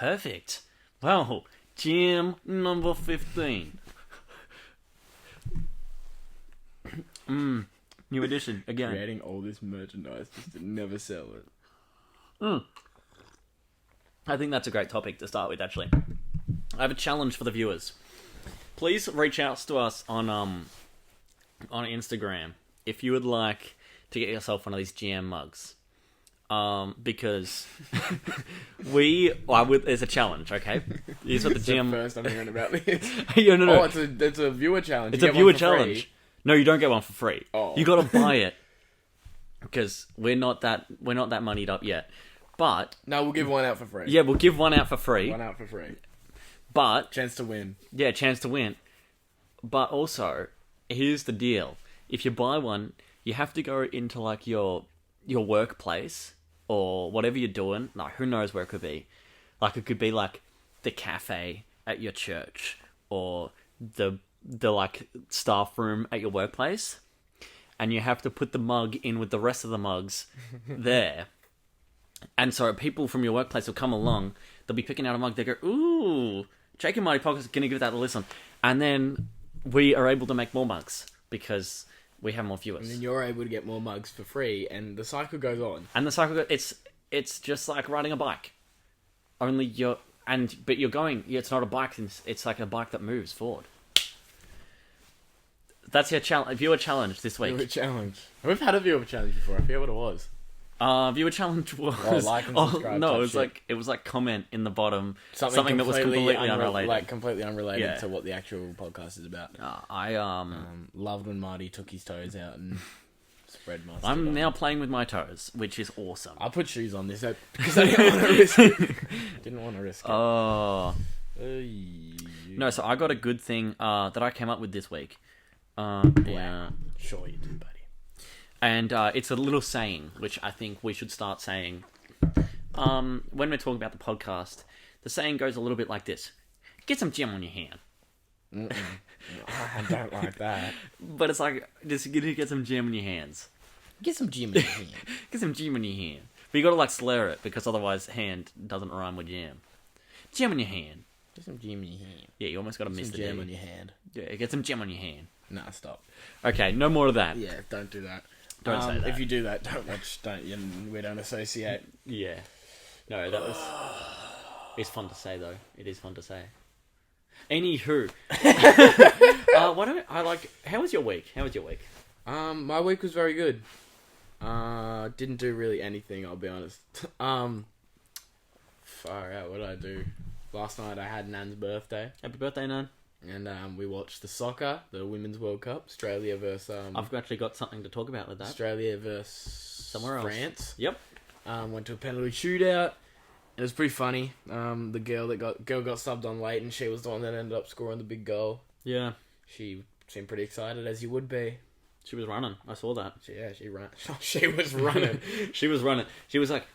Perfect. Well, gym number 15. New edition again. Creating all this merchandise just to never sell it. I think that's a great topic to start with, actually. I have a challenge for the viewers. Please reach out to us on Instagram if you would like to get yourself one of these GM mugs. Because there's a challenge, okay? Here's what the GM... First I'm hearing about this. No. Oh, it's a viewer challenge. It's a viewer challenge. Free. No, you don't get one for free. Oh. You got to buy it because we're not that moneyed up yet. But no, we'll give one out for free. Yeah, we'll give one out for free. One out for free. But chance to win. Yeah, chance to win. But also, here's the deal: if you buy one, you have to go into like your workplace or whatever you're doing. Like, who knows where it could be? Like, it could be like the cafe at your church or the like staff room at your workplace, and you have to put the mug in with the rest of the mugs there. And so people from your workplace will come along, they'll be picking out a mug, they go, ooh, Jake and Marty Podcast is going to give that a listen. And then we are able to make more mugs because we have more viewers. And then you're able to get more mugs for free, and the cycle goes on. And the cycle it's just like riding a bike. But you're going, it's not a bike, it's like a bike that moves forward. That's your viewer challenge this week. Viewer challenge. We've had a viewer challenge before. I forget what it was. Viewer challenge was like and subscribe. No, it was like comment in the bottom something that was completely unrelated, like completely unrelated to what the actual podcast is about. I loved when Marty took his toes out and spread mustard. I'm now playing with my toes, which is awesome. I put shoes on this because I didn't want to risk it. Didn't want to risk it. Oh. No, so I got a good thing that I came up with this week. Yeah, sure you did, buddy. And it's a little saying, which I think we should start saying. When we're talking about the podcast, the saying goes a little bit like this. Get some gym on your hand. I don't like that. But it's like, just get some gym in your hands. Get some gym in your hand. Get some gym in your hand. But you gotta like slur it, because otherwise hand doesn't rhyme with jam. Gym in your hand. Get some gym in your hand. Yeah, you almost gotta miss the jam D. on your hand. Yeah, get some gym on your hand. Nah, stop. Okay, no more of that. Yeah, don't do that. Don't say that. If you do that, we don't associate. Yeah. No, that was... It's fun to say, though. It is fun to say. Anywho. How was your week? My week was very good. Didn't do really anything, I'll be honest. Far out, what did I do? Last night I had Nan's birthday. Happy birthday, Nan. And we watched the soccer, the Women's World Cup, Australia versus... I've actually got something to talk about with that. Australia versus somewhere else. France. Yep. Went to a penalty shootout. It was pretty funny. The girl got subbed on late, and she was the one that ended up scoring the big goal. Yeah. She seemed pretty excited, as you would be. She was running. I saw that. She ran. She was running. She was running. She was like...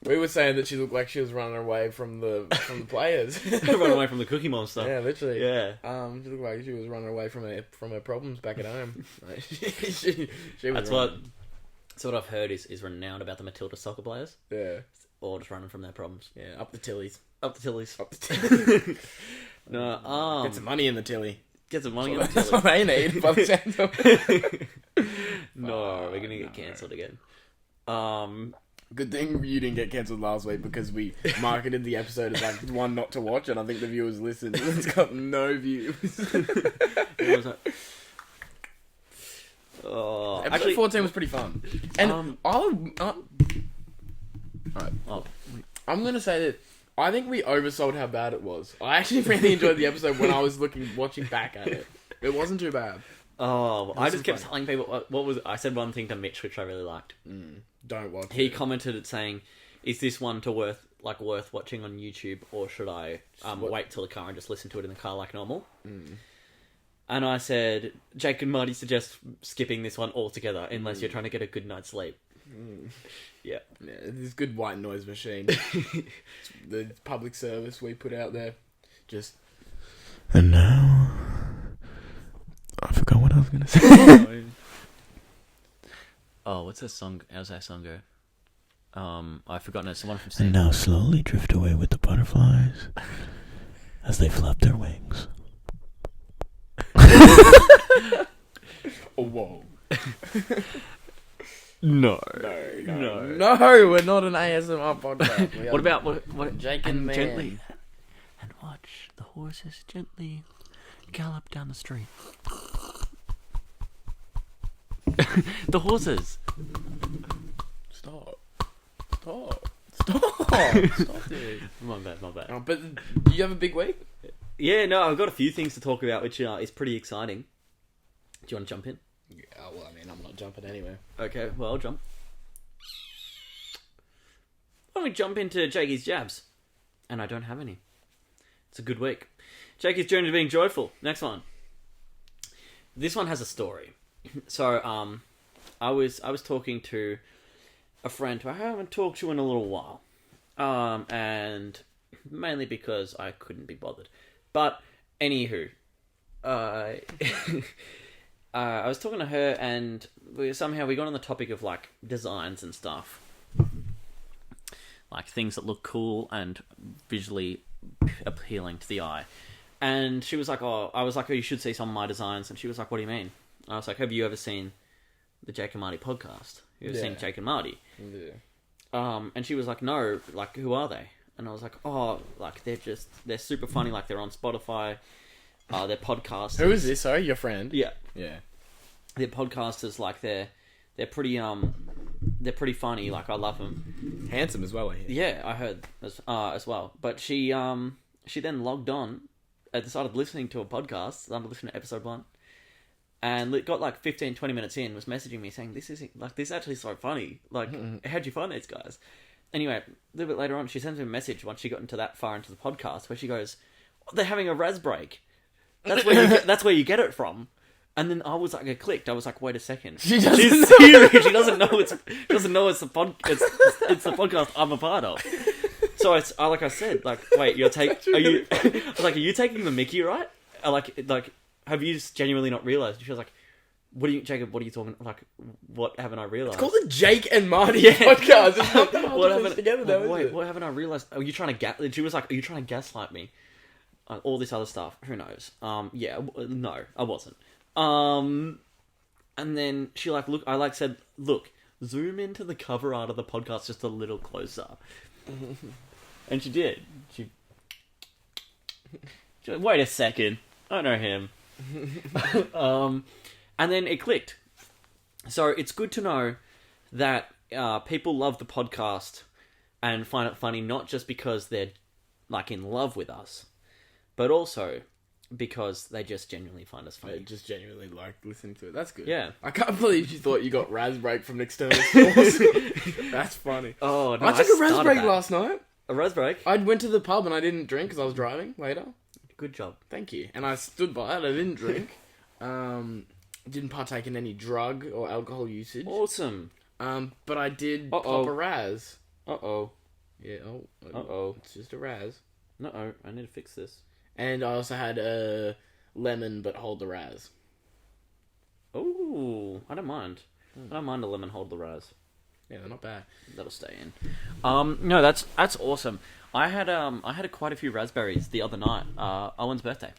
We were saying that she looked like she was running away from the players. Running away from the Cookie Monster. Yeah, literally. Yeah. She looked like she was running away from her problems back at home. she was That's what I've heard is renowned about the Matilda soccer players. Yeah. Or just running from their problems. Yeah, up the tillies. No, get some money in the tilly. Get some money in the tilly. That's what they need. By the sounds of it. No, we're gonna get cancelled again. Good thing you didn't get cancelled last week, because we marketed the episode as like one not to watch, and I think the viewers listened. It's got no views. Episode 14 was pretty fun. And I'm gonna say that I think we oversold how bad it was. I actually really enjoyed the episode when I was watching back at it. It wasn't too bad. Oh, I just kept telling people what was. I said one thing to Mitch which I really liked. Don't watch. He commented it saying, "Is this one worth watching on YouTube, or should I wait till the car and just listen to it in the car like normal?" And I said, Jake and Marty suggest skipping this one altogether unless you're trying to get a good night's sleep. Yeah, this good white noise machine. The public service we put out there. Just. And now, I forgot what I was gonna say. Oh, what's that song? How's that song go? I've forgotten it. Someone from And Steve. now slowly drift away with the butterflies as they flap their wings. Oh, whoa. No. No, we're not an ASMR podcast. We What are about what? Jake and Man. Gently and watch the horses gently gallop down the street. The horses. Stop, dude. My bad. Oh, but do you have a big week? Yeah, no, I've got a few things to talk about, which is pretty exciting. Do you want to jump in? Yeah, well, I mean, I'm not jumping anywhere. Okay, well, I'll jump. Why don't we jump into Jakey's jabs? And I don't have any. It's a good week. Jakey's journey to being joyful. Next one. This one has a story. So, I was talking to a friend who I haven't talked to in a little while. And mainly because I couldn't be bothered. But, anywho, I was talking to her and we got on the topic of, like, designs and stuff. Like, things that look cool and visually appealing to the eye. And she was like, I was like, you should see some of my designs. And she was like, what do you mean? I was like, have you ever seen the Jake and Marty podcast? You ever seen Jake and Marty? Yeah. And she was like, no, like, who are they? And I was like, oh, like, they're super funny, like, they're on Spotify, they're podcasters. Who is this? Sorry, your friend? Yeah. Yeah. They're podcasters, like, they're pretty funny, like, I love them. Handsome as well, I hear. Yeah, I heard as well. But she then logged on and started listening to a podcast, started listening to episode 1, and got like 15, 20 minutes in, was messaging me saying, this is actually so funny. Like, how'd you find these guys? Anyway, a little bit later on, she sends me a message once she got into that far into the podcast, where she goes, they're having a Raz break. That's where you get it from. And then I was like, it clicked. I was like, wait a second. She's serious. She doesn't know it's the podcast I'm a part of. So it's like I said, like, wait, are you taking the mickey, right? Like, have you genuinely not realized? She was like, Jacob, what are you talking, like, what haven't I realized? It's called the Jake and Marty podcast. It's not that What hard to haven't put together, though, wait, is it? what haven't I realized? Are you trying to she was like, are you trying to gaslight me? All this other stuff. Who knows? Yeah, no, I wasn't. And then she said, look, zoom into the cover art of the podcast just a little closer. And she did. She wait a second. I know him. And then it clicked. So it's good to know that people love the podcast and find it funny, not just because they're, like, in love with us, but also because they just genuinely find us funny. I just genuinely like listening to it. That's good. Yeah. I can't believe you thought you got Raz break from an external source. That's funny. Oh, no, I took a Raz started break that. last night. A Raz break? I went to the pub and I didn't drink because I was driving later. Good job. Thank you. And I stood by it. I didn't drink. Didn't partake in any drug or alcohol usage. Awesome. But I did Uh-oh. pop a Raz. Uh-oh. Yeah. Uh-oh. It's just a Raz. Uh-oh. I need to fix this. And I also had a lemon, but hold the Raz. Ooh, I don't mind. I don't mind a lemon hold the Raz. Yeah, they're not bad. That'll stay in. No, that's awesome. I had quite a few raspberries the other night. Owen's birthday.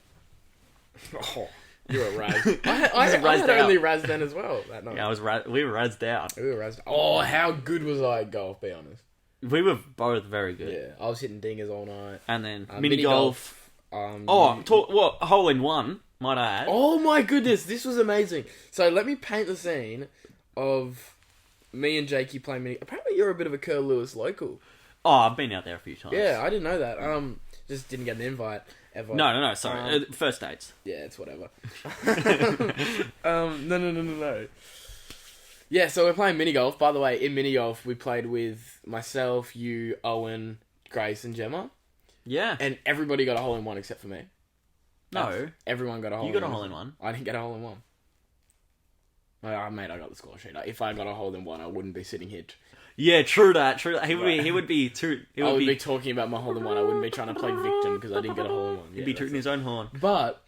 Oh, you're a Raz. I had razzed only out. Raz then as well that night. Yeah, we were razzed out. We were Raz. Oh, how good was I at golf, be honest. We were both very good. Yeah, I was hitting dingers all night. And then Mini golf. Hole in one, might I add. Oh my goodness, this was amazing. So let me paint the scene of me and Jakey playing mini. Apparently you're a bit of a Curl Lewis local. Oh, I've been out there a few times. Yeah, I didn't know that. Just didn't get an invite ever. No, sorry. First dates. Yeah, it's whatever. No. Yeah, so we're playing mini golf. By the way, in mini golf, we played with myself, you, Owen, Grace, and Gemma. Yeah. And everybody got a hole in one except for me. No. Everyone got a hole in You one. got a hole in one. I didn't get a hole in one. Mate, I got the score sheet. If I got a hole in one, I wouldn't be sitting here. Yeah, true that. He would be talking about my hole in one. I wouldn't be trying to play victim because I didn't get a hole in one. He'd be tooting his own horn. But,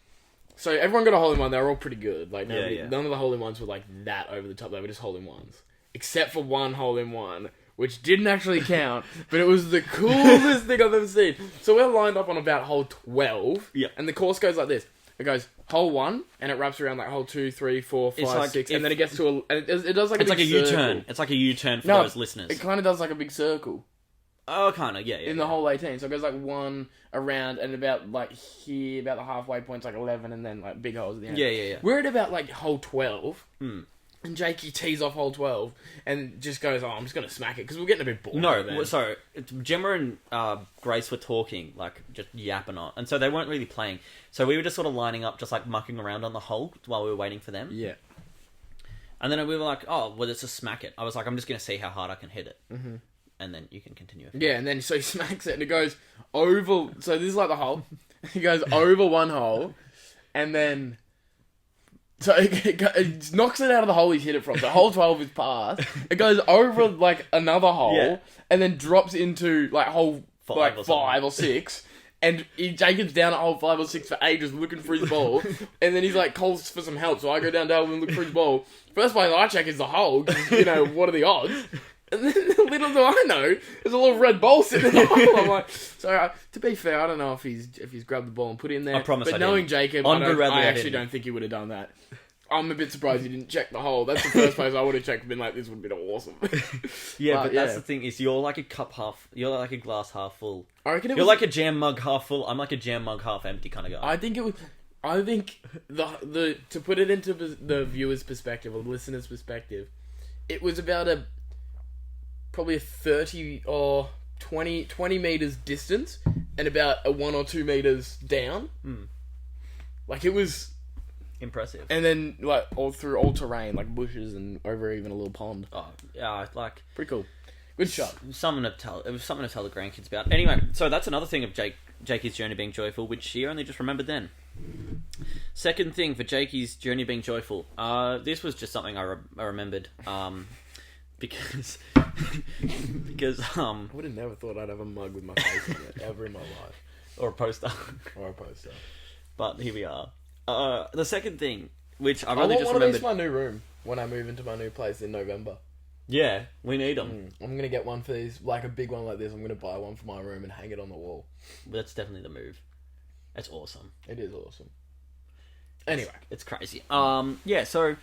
so everyone got a hole in one. They were all pretty good. Like, Yeah. none of the hole in ones were like that over the top. They were just hole in ones. Except for one hole in one which didn't actually count, but it was the coolest thing I've ever seen. So we're lined up on about hole 12, Yeah. and the course goes like this. It goes hole 1, and it wraps around like hole 2, 3, 4, 5, like 6, and then it gets to a... And it does like It's a like a big U-turn. circle. It's like a U-turn for No, those listeners. It kind of does like a big circle Oh, kind of, yeah. in the whole 18. So it goes like 1 around, and about like here, about the halfway point's like 11, and then like big holes at the end. Yeah. We're at about like hole 12. Hmm. And Jakey tees off hole 12 and just goes, I'm just going to smack it because we're getting a bit bored. No, then. so Gemma and Grace were talking, like just yapping on, and so they weren't really playing. So we were just sort of lining up, just like mucking around on the hole while we were waiting for them. Yeah. And then we were like, "Oh, well, let's just smack it." I was like, "I'm just going to see how hard I can hit it," and then you can continue. Yeah, and then so he smacks it and it goes over. So this is like the hole. He goes over one hole, and then. So it knocks it out of the hole he's hit it from. So hole 12 is past. It goes over like another hole, Yeah. and then drops into like hole Five or something. 5 or 6. And Jacob's down at hole 5 or 6 for ages looking for his ball. And then he's like calls for some help. So I go down and look for his ball. First place I check is the hole. 'Cause, what are the odds? And then little do I know, there's a little red ball sitting in the hole. I'm like, so to be fair, I don't know if he's grabbed the ball and put it in there. I promise but I knowing didn't. Jacob, On I Bradley, I actually didn't. don't think he would have done that. I'm a bit surprised he didn't check the hole. That's the first place I would have checked and been like, this would have been awesome. Yeah, but that's yeah. the thing is, you're like a you're like a glass half full. I reckon it You're was, like a jam mug half full. I'm like a jam mug half empty kind of guy. I think the to put it into the viewer's perspective or the listener's perspective, it was about probably a 30 or 20 meters distance and about a 1 or 2 meters down. Like it was Impressive. and then like all through all terrain, like bushes and over even a little pond. Oh, yeah, like Pretty cool. Good shot. It was something to tell the grandkids about. Anyway, so that's another thing of Jakey's journey being joyful, which she only just remembered then. Second thing for Jakey's journey being joyful. This was just something I remembered. Because I would have never thought I'd have a mug with my face on it ever in my life. or a poster. Or a poster. But here we are. The second thing, which I've I only want just one of these remembered. for my new room when I move into my new place in November. Yeah, we need them. I'm going to get one for these, like a big one like this. I'm going to buy one for my room and hang it on the wall. That's definitely the move. That's awesome. It is awesome. Anyway. It's crazy. Yeah, so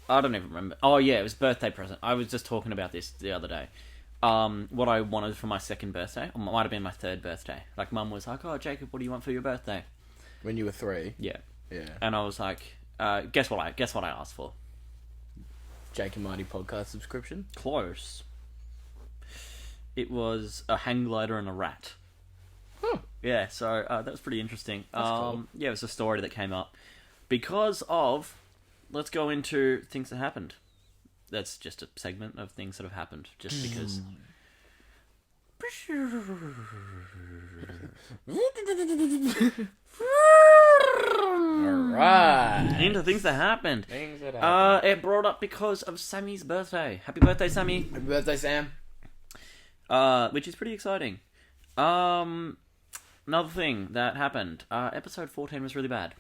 I don't even remember. Oh yeah, it was birthday present. I was just talking about this the other day. What I wanted for my second birthday, or it might have been my third birthday. Like, Mum was like, "Oh, Jacob, what do you want for your birthday?" When you were 3. Yeah, Yeah. and I was like, "Guess what I asked for?" Jake and Marty podcast subscription. Close. It was a hang glider and a rat. Huh. Yeah, so that was pretty interesting. That's cool. Yeah, it was a story that came up because of. Let's go into things that happened. That's just a segment of things that have happened, just because. Alright. Into things that happened. Things that happen. It brought up because of Sammy's birthday. Happy birthday, Sammy! Happy birthday, Sam. Which is pretty exciting. Another thing that happened. Episode 14 was really bad.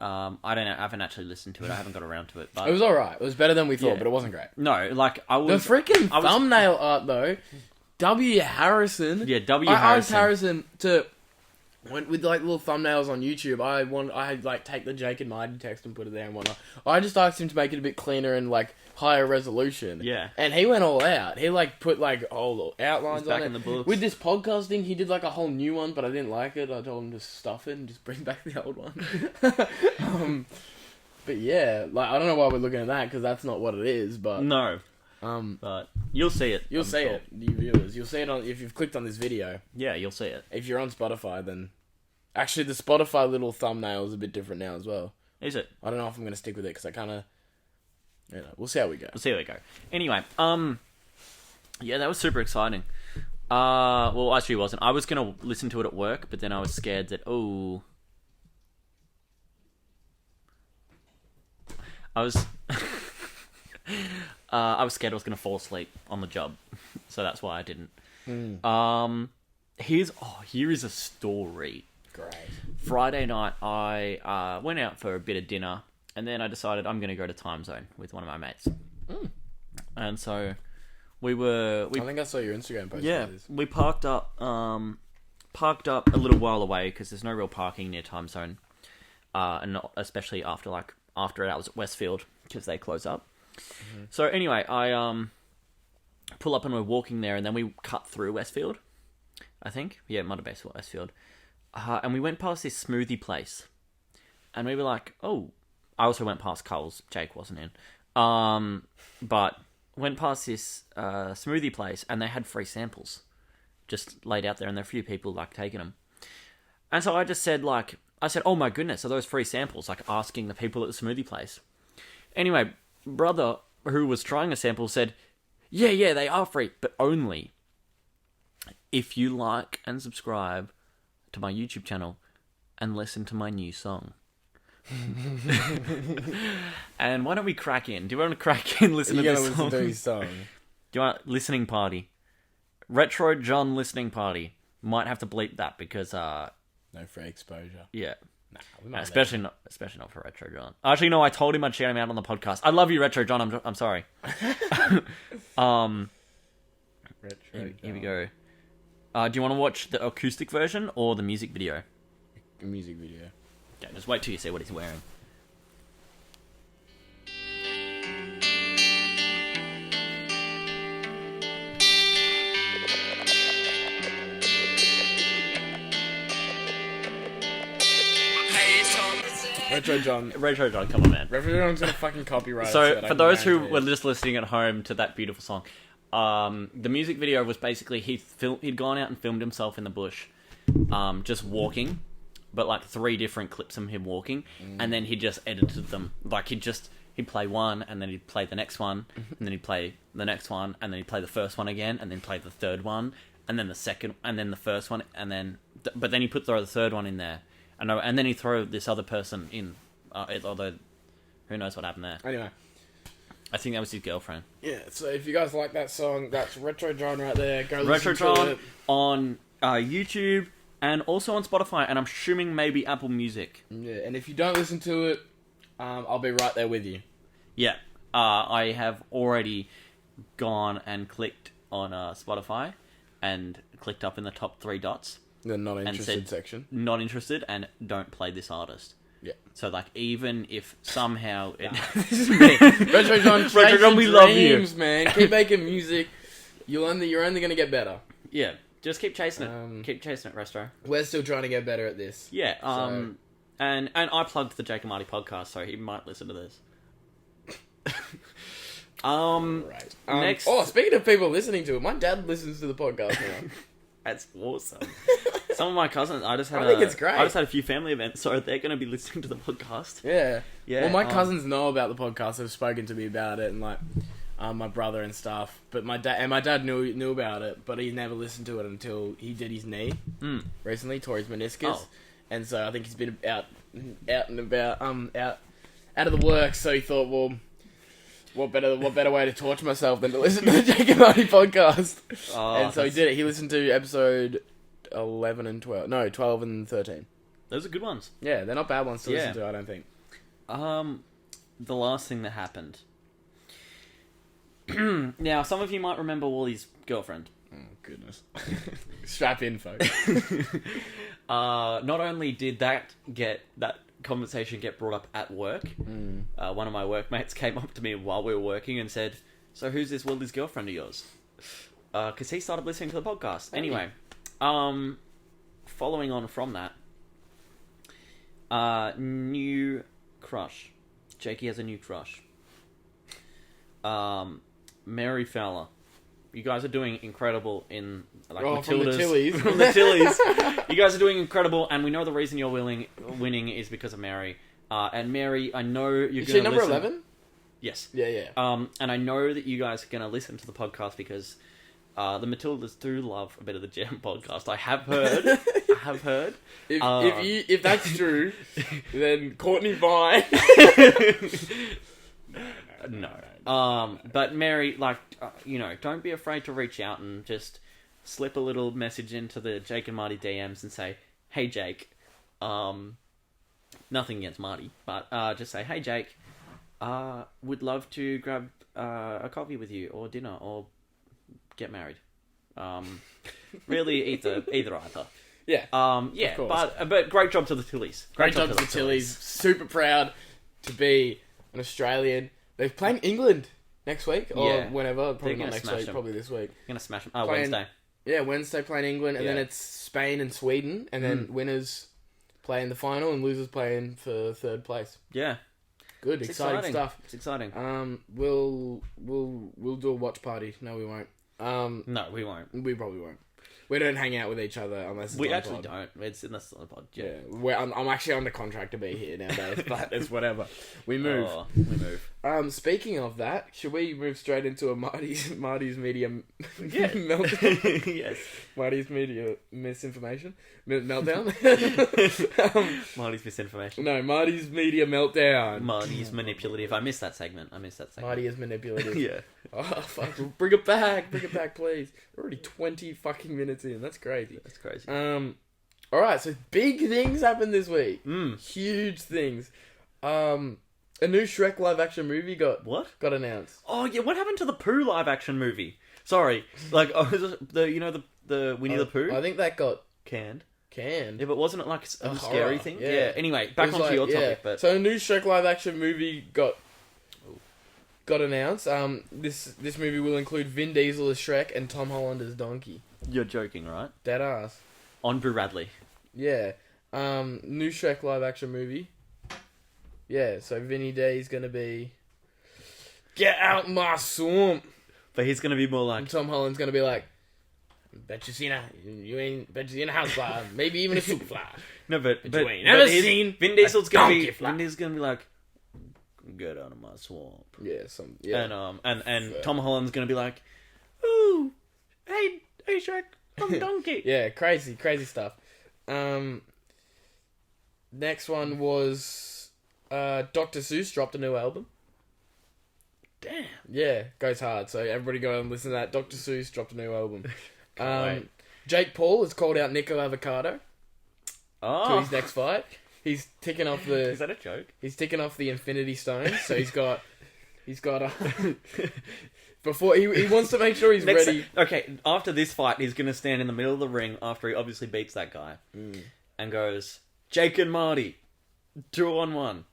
I don't know. I haven't actually listened to it. I haven't got around to it. But It was alright. It was better than we thought, Yeah. but it wasn't great. no, like I The was. freaking I was- thumbnail art, though. W. Harrison. Yeah, W. I asked Harrison. Harrison to went with like little thumbnails on YouTube. I had like take the Jake and Marty text and put it there and whatnot. I just asked him to make it a bit cleaner and like higher resolution. Yeah. And he went all out. He like put like whole outlines It's back on in it. the books. With this podcasting, he did like a whole new one, but I didn't like it. I told him to stuff it and just bring back the old one. But yeah, like I don't know why we're looking at that because that's not what it is. But No, um, but you'll see it. you'll I'm see sure. it, you viewers. You'll see it on if you've clicked on this video. Yeah, you'll see it. If you're on Spotify, then actually the Spotify little thumbnail is a bit different now as well. Is it? I don't know if I'm going to stick with it because I kind of, we'll see how we go. We'll see how we go. Anyway, yeah, that was super exciting. Well, actually, it wasn't. I was gonna listen to it at work, but then I was scared that I was scared I was gonna fall asleep on the job, so that's why I didn't. Here is a story. Great. Friday night, I went out for a bit of dinner, and then I decided I'm going to go to Time Zone with one of my mates. And so We I think I saw your Instagram post. yeah, about this. we parked up a little while away because there's no real parking near Time Zone, and not, especially after hours at Westfield because they close up. Mm-hmm. So anyway, I pull up and we're walking there, and then we cut through Westfield. I think, yeah, it might have been Westfield, and we went past this smoothie place, and we were like, oh. I also went past Coles. Jake wasn't in, but went past this smoothie place, and they had free samples just laid out there, and there were a few people like taking them. And so I just said, oh my goodness, are those free samples? Like asking the people at the smoothie place. Anyway, brother who was trying a sample said, yeah, they are free, but only if you like and subscribe to my YouTube channel and listen to my new song. And why don't we crack in? Do you want to crack in? Listen to this song? Listen to his song. Do you want listening party? Retro John listening party. Might have to bleep that because No free exposure. yeah. Nah, we might Especially not for Retro John. Actually, no, I told him I'd shout him out on the podcast. I love you, Retro John. I'm sorry. Retro Here we go. Do you want to watch the acoustic version or the music video? music video. Okay, just wait till you see what he's wearing. Retro John. Retro John, come on, man. Retro John's gonna fucking copyright us, So, I for can those who guarantee were it. just listening at home to that beautiful song, the music video was basically he'd gone out and filmed himself in the bush, just walking, but like 3 different clips of him walking, and then he just edited them. Like he'd play one, and then he'd play the next one, and then he'd play the next one, and then he'd play the first one again, and then play the third one, and then the second, and then the first one, and then but then he throw the third one in there, and then he'd throw this other person in. Although, who knows what happened there? Anyway. I think that was his girlfriend. Yeah, so if you guys like that song, that's Retro John right there. Go Retro listen to John it. on YouTube and also on Spotify, and I'm assuming maybe Apple Music. Yeah, and if you don't listen to it, I'll be right there with you. Yeah, I have already gone and clicked on Spotify and clicked up in the top 3 dots. The not interested said, section. Not interested, and don't play this artist. Yeah. So, like, even if somehow it... Retro John, Retro John, we love you. dreams, man. Keep making music. You're only gonna get better. Yeah, just keep chasing it. Keep chasing it, Resto. We're still trying to get better at this. Yeah, and I plugged the Jake and Marty podcast, so he might listen to this. Right. Next... Oh, speaking of people listening to it, my dad listens to the podcast now. That's awesome. Some of my cousins, I think it's great. I just had a few family events, so they're going to be listening to the podcast. Yeah. Yeah. Well, my cousins know about the podcast. They've spoken to me about it, and like my brother and stuff. But my dad knew about it, but he never listened to it until he did his knee recently, tore his meniscus, and so I think he's been out and about, out of the work. So he thought, well, what better way to torture myself than to listen to the Jake and Marty podcast? And so he did it. He listened to episode 11 and 12. No, 12 and 13. Those are good ones. Yeah, they're not bad ones to listen to, I don't think. The last thing that happened. Now, some of you might remember Wally's girlfriend. Oh, goodness. Strap in, folks. Not only did that conversation get brought up at work, one of my workmates came up to me while we were working and said, "So who's this Wally's girlfriend of yours?" Because he started listening to the podcast. Anyway, following on from that, new crush. Jakey has a new crush. Mary Fowler. You guys are doing incredible in Matilda's. From the Tillies. From the Tillies. You guys are doing incredible, and we know the reason you're winning is because of Mary. And Mary, I know you're going to listen. Is she number 11? Yes. Yeah. And I know that you guys are going to listen to the podcast because the Matildas do love a bit of the Jam podcast. I have heard. If that's true, then Courtney Vine. No. But Mary, don't be afraid to reach out and just slip a little message into the Jake and Marty DMs and say, "Hey Jake," nothing against Marty, but just say, "Hey Jake, would love to grab a coffee with you or dinner or get married. Really, either. Yeah. Yeah, Of course. but great job to the Tillies. Great job to the Tillies. Super proud to be an Australian. They're playing England next week or Yeah. whenever. Probably They're not gonna next smash week. them. Probably this week. Gonna smash them. Playing- Wednesday. Yeah, Wednesday playing England, and then Yeah. it's Spain and Sweden, and then winners play in the final, and losers play in for third place. Yeah, Good, it's exciting stuff. It's exciting. We'll do a watch party. No, we won't. No, we won't. We probably won't. We don't hang out with each other unless it's We on actually pod. don't. It's in the pod. Yeah, I'm actually under contract to be here nowadays, but it's whatever. We move. Oh, we move. Speaking of that, should we move straight into a Marty's media Yeah. meltdown? Yes. Marty's media misinformation meltdown. Marty's misinformation. No, Marty's media meltdown. Marty's manipulative. I missed that segment. Marty is manipulative. Yeah. Oh fuck! Bring it back, please. We're already 20 fucking minutes in. That's crazy. That's crazy. All right. So big things happened this week. Huge things. A new Shrek live action movie got announced. Oh yeah, what happened to the Pooh live action movie? Sorry, like the Winnie the Pooh I think that got canned. canned. Yeah, but wasn't it like a horror, scary thing? yeah. Anyway, It back was onto like- your topic. yeah. But So a new Shrek live action movie got announced. This movie will include Vin Diesel as Shrek and Tom Holland as Donkey. you're joking, right? Dead ass. On Boo Radley. Yeah. New Shrek live action movie. Yeah, so Vinny D's gonna be get out my swamp. But he's gonna be more like And Tom Holland's gonna be like, bet you seen a house fly, maybe even a super fly. no, but you ain't never his- seen Vin Diesel's a gonna be donkey fly. Vin Diesel's gonna be like, get out of my swamp. Yeah, And Tom Holland's gonna be like, ooh, hey Shrek, I'm a donkey. yeah, crazy stuff. Next one was Dr. Seuss dropped a new album. Damn. Yeah, goes hard. So everybody go and listen to that. Dr. Seuss dropped a new album. wait. Jake Paul has called out Nico Avocado to Oh, his next fight. He's ticking off the is that a joke? He's ticking off the Infinity Stones. So he's got before he wants to make sure he's ready. Okay, after this fight, he's gonna stand in the middle of the ring after he obviously beats that guy, and goes, Jake and Marty, 2-on-1.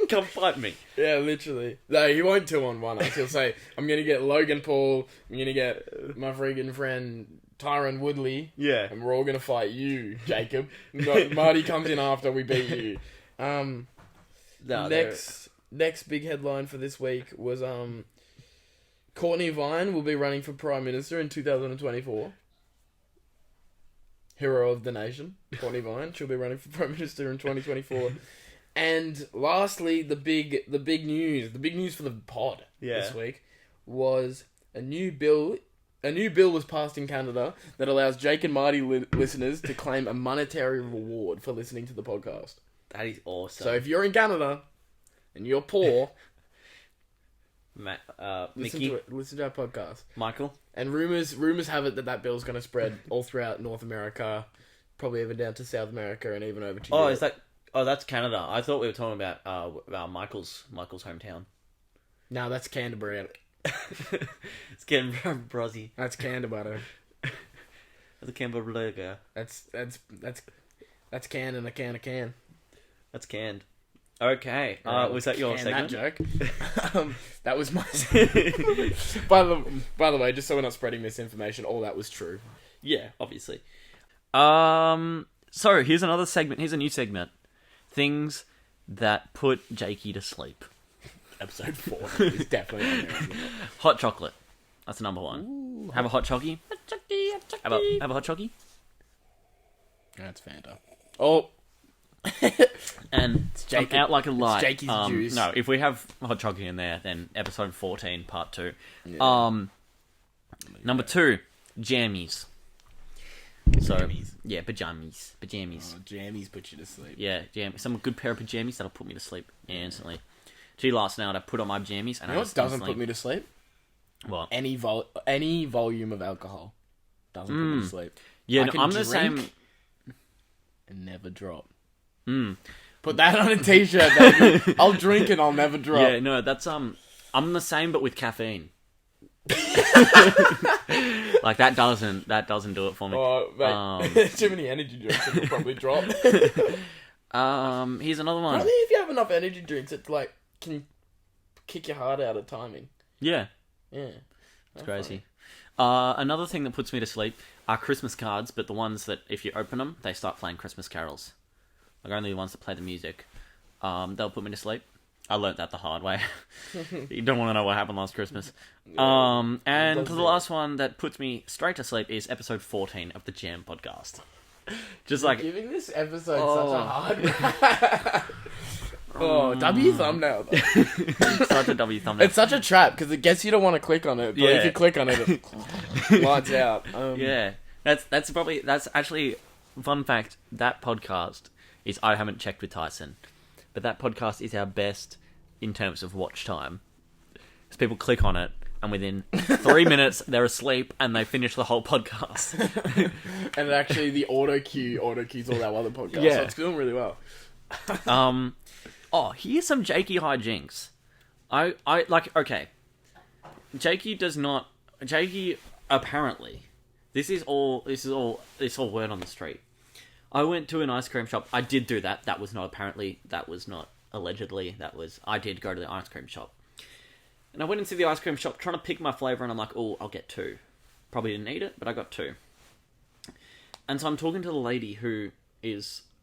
Come fight me. Yeah, literally. No, he won't 2-on-1 us. He'll say, I'm going to get Logan Paul, I'm going to get my freaking friend Tyron Woodley, Yeah. and we're all going to fight you, Jacob. No, Marty comes in after we beat you. No, Next big headline for this week was Courtney Vine will be running for Prime Minister in 2024. Hero of the nation, Courtney Vine. She'll be running for Prime Minister in 2024. And lastly, the big news for the pod this week was a new bill was passed in Canada that allows Jake and Marty listeners to claim a monetary reward for listening to the podcast. That is awesome. So if you're in Canada and you're poor, Mickey, listen to our podcast. Michael. And rumors have it that bill's going to spread all throughout North America, probably even down to South America and even over to Oh, Europe. is that? Oh, that's Canada. I thought we were talking about Michael's hometown. No, that's Canterbury. It's getting brozzy. That's Canterbury. That's a Canberra. That's can and a can of can. That's canned. Okay. Was that your Can segment? that joke? That was my. by the way, just so we're not spreading misinformation, all that was true. Yeah, obviously. So here's another segment. Here's a new segment. Things that put Jakey to sleep. Episode 4 is definitely on there. Hot chocolate. That's number one. Ooh, have a hot chocky. Have a hot chocky. That's Fanta. Oh. And I'm out like a light. Jakey's juice. No, if we have hot chocolate in there, then episode 14, part 2. Yeah. Number 2, jammies. So, Jammies. yeah, pajamas. Oh, jammies put you to sleep. Yeah, some good pair of pajamas that'll put me to sleep instantly. Gee, last night I put on my jammies and You know I what doesn't instantly... put me to sleep? What? Any volume of alcohol doesn't put me to sleep. Yeah, I no, can I'm the drink same... and never drop. Mm. Put that on a t-shirt, baby. I'll drink and I'll never drop. Yeah, no, that's I'm the same but with caffeine. Like that doesn't do it for me. Oh, mate, too many energy drinks, it'll probably drop. Here's another one. I think if you have enough energy drinks, it like can kick your heart out of timing. Yeah, Yeah, it's crazy. Another thing that puts me to sleep are Christmas cards, but the ones that if you open them, they start playing Christmas carols. Like only the ones that play the music. They'll put me to sleep. I learnt that the hard way. You don't want to know what happened last Christmas. And the last one that puts me straight to sleep is episode 14 of the Jam podcast. Just like giving this episode such a hard. W thumbnail. Though. Such a W thumbnail. It's such a trap because it gets you to want to click on it. But if you click on it, it lights out. Yeah, that's actually fun fact. That podcast is I haven't checked with Tyson. But that podcast is our best in terms of watch time. Because people click on it, and within 3 minutes, they're asleep, and they finish the whole podcast. And actually, the auto cues all that other podcast. Yeah. So it's doing really well. Here's some Jakey hijinks. Okay. Jakey apparently, this is all word on the street. I went to an ice cream shop. I did do that. That was not apparently. That was not allegedly. I did go to the ice cream shop. And I went into the ice cream shop trying to pick my flavour, and I'm like, oh, I'll get 2. Probably didn't need it, but I got 2. And so I'm talking to the lady who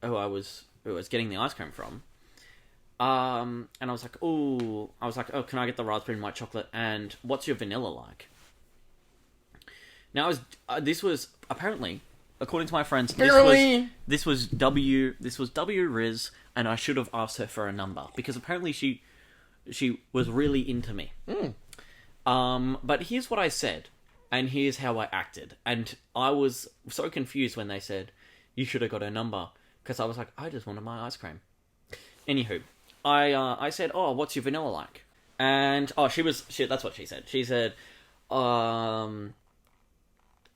I was getting the ice cream from. And I was like, oh, can I get the raspberry and white chocolate? And what's your vanilla like? Now, this was apparently, according to my friends, this was W Riz, and I should have asked her for a number because apparently she was really into me. But here's what I said, and here's how I acted, and I was so confused when they said you should have got her number because I was like, I just wanted my ice cream. Anywho, I said, oh, what's your vanilla like? And that's what she said. She said, oh,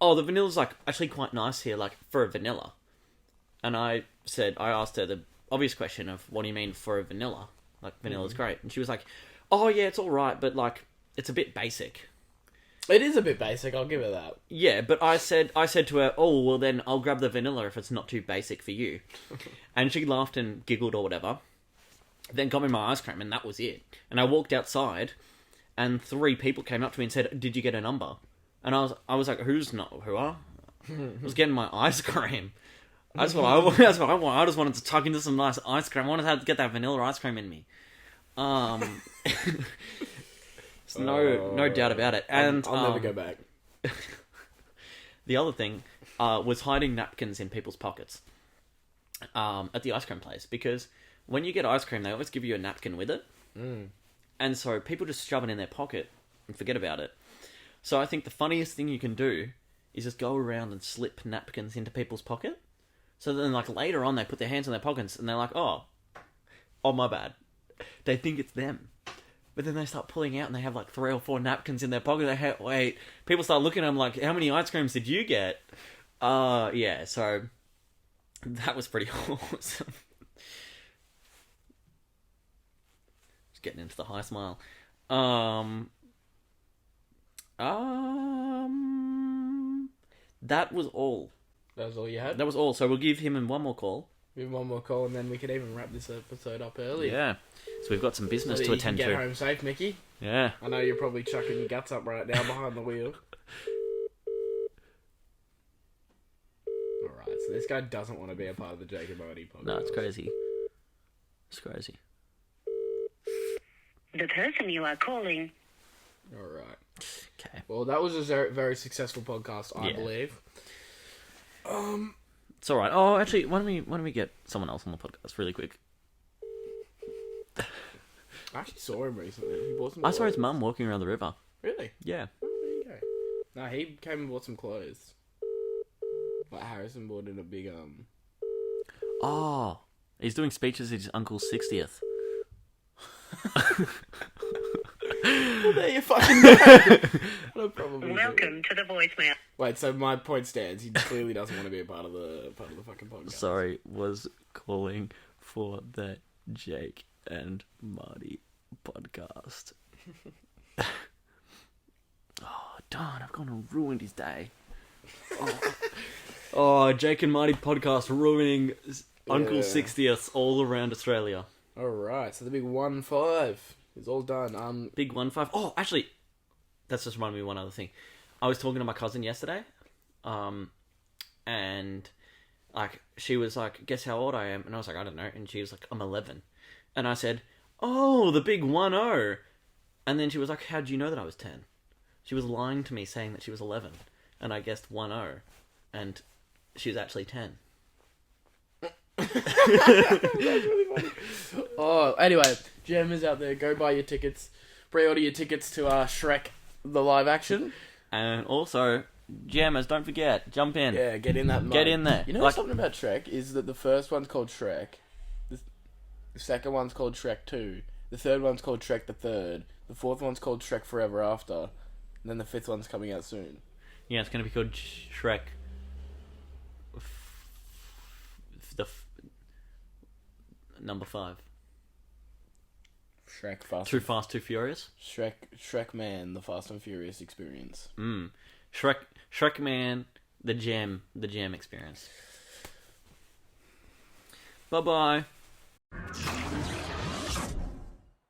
the vanilla's like actually quite nice here, like for a vanilla. And I asked her the obvious question of, what do you mean for a vanilla? Like vanilla's great. And she was like, oh yeah, it's all right, but like it's a bit basic. It is a bit basic, I'll give it that. Yeah, but I said to her, oh well, then I'll grab the vanilla if it's not too basic for you. And she laughed and giggled or whatever. Then got me my ice cream, and that was it. And I walked outside, and 3 people came up to me and said, did you get a number? And I was like, who are? I was getting my ice cream. That's what I want. I just wanted to tuck into some nice ice cream. I wanted to get that vanilla ice cream in me. There's no doubt about it. And I'll never go back. The other thing was hiding napkins in people's pockets at the ice cream place, because when you get ice cream, they always give you a napkin with it. And so people just shove it in their pocket and forget about it. So I think the funniest thing you can do is just go around and slip napkins into people's pocket. So then, like, later on, they put their hands in their pockets and they're like, oh, my bad. They think it's them. But then they start pulling out and they have like 3 or 4 napkins in their pocket. Wait, people start looking at them like, how many ice creams did you get? Yeah, so that was pretty awesome. Just getting into the high smile. That was all. That was all you had? That was all. So we'll give him one more call. Give him one more call, and then we could even wrap this episode up early. Yeah. So we've got some business to attend to. Get home safe, Mickey. Yeah. I know you're probably chucking your guts up right now behind the wheel. Alright, so this guy doesn't want to be a part of the Jake and Marty podcast. No, it's crazy. It's crazy. The person you are calling. Alright. Okay. Well, that was a very, very successful podcast, I believe. It's alright. Oh, actually, why don't we get someone else on the podcast really quick? I actually saw him recently. He bought some I saw clothes. his mum walking around the river. Really? Yeah. Oh, there you go. No, he came and bought some clothes. Like Harrison bought in a big Oh, he's doing speeches at his uncle's 60th. Well, there you fucking go. Welcome to the voicemail. Wait, so my point stands. He clearly doesn't want to be a part of the fucking podcast. Sorry, was calling for the Jake and Marty podcast. Oh, darn, I've gone and ruined his day. Oh, Jake and Marty podcast ruining Uncle's 60th all around Australia. Alright, so the big 1-5 is all done. Big 1-5. Oh, actually, that's just reminded me of one other thing. I was talking to my cousin yesterday, and like she was like, "Guess how old I am?" And I was like, "I don't know." And she was like, "I'm 11." And I said, "Oh, the big 1-0." And then she was like, "How do you know that I was 10?" She was lying to me, saying that she was 11, and I guessed 1-0, and she was actually 10. Oh, anyway, GMers out there, go buy your tickets. Pre-order your tickets to Shrek, the live action. And also, jammers, don't forget, jump in. Yeah, get in that mode. Get in there. You know Like- something about Shrek is that the first one's called Shrek, the second one's called Shrek 2, the third one's called Shrek the Third, the fourth one's called Shrek Forever After, and then the fifth one's coming out soon. Yeah, it's going to be called Shrek. Number 5. Shrek Fast. Too Fast, Too Furious. Shrek Man, the Fast and Furious experience. Shrek Man, the Jam experience. Bye bye.